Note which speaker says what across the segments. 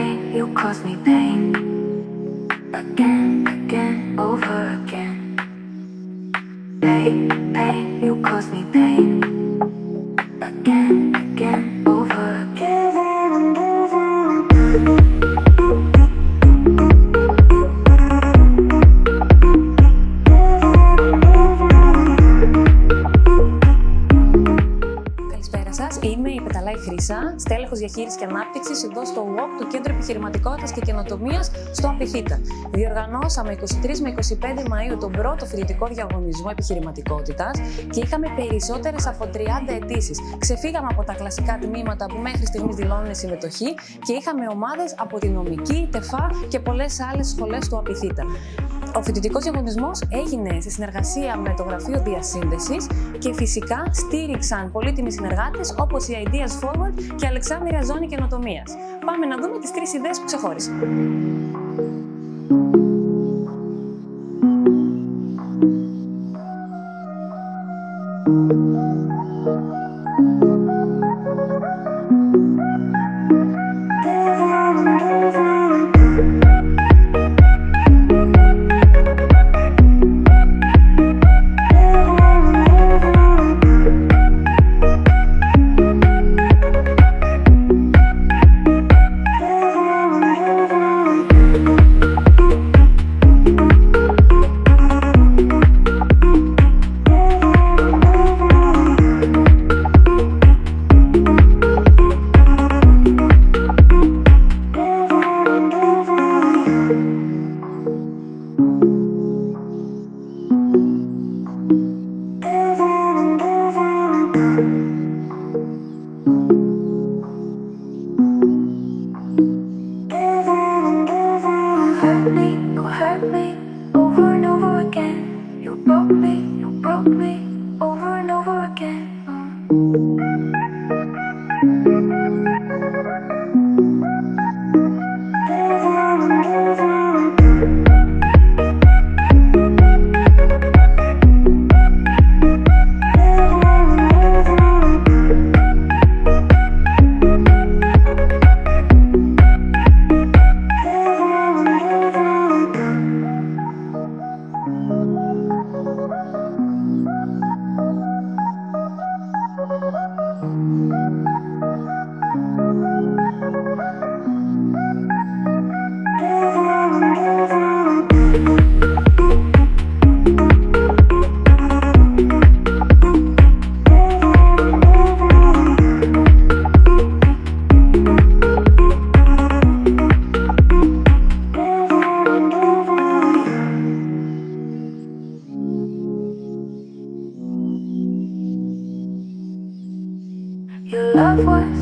Speaker 1: pain, you cause me pain. Again, again, over again. Pain, pain, you cause me pain. Again, again, over again.
Speaker 2: Καλησπέρα σας, είμαι η Πεταλάη Χρύσα, στέλεχος διαχείρισης και ανάπτυξης εδώ στο WOC του Κέντρου Επιχειρηματικότητας και Καινοτομίας στο Απιθύτα. Διοργανώσαμε 23 με 25 Μαΐου τον πρώτο φοιτητικό διαγωνισμό επιχειρηματικότητας και είχαμε περισσότερες από 30 αιτήσεις. Ξεφύγαμε από τα κλασικά τμήματα που μέχρι στιγμής δηλώνουν συμμετοχή και είχαμε ομάδες από τη νομική, ΤΕΦΑ και πολλές άλλες σχολές του Απιθύτα. Ο φοιτητικός διαγωνισμός έγινε σε συνεργασία με το Γραφείο Διασύνδεσης και φυσικά στήριξαν πολύτιμοι συνεργάτες όπως η Ideas Forward και η Αλεξάνδρεια Ζώνη Καινοτομίας. Πάμε να δούμε τις 3 ιδέες που ξεχώρισαν.
Speaker 1: You hurt me over and over again. You broke me over and over again.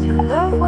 Speaker 1: You love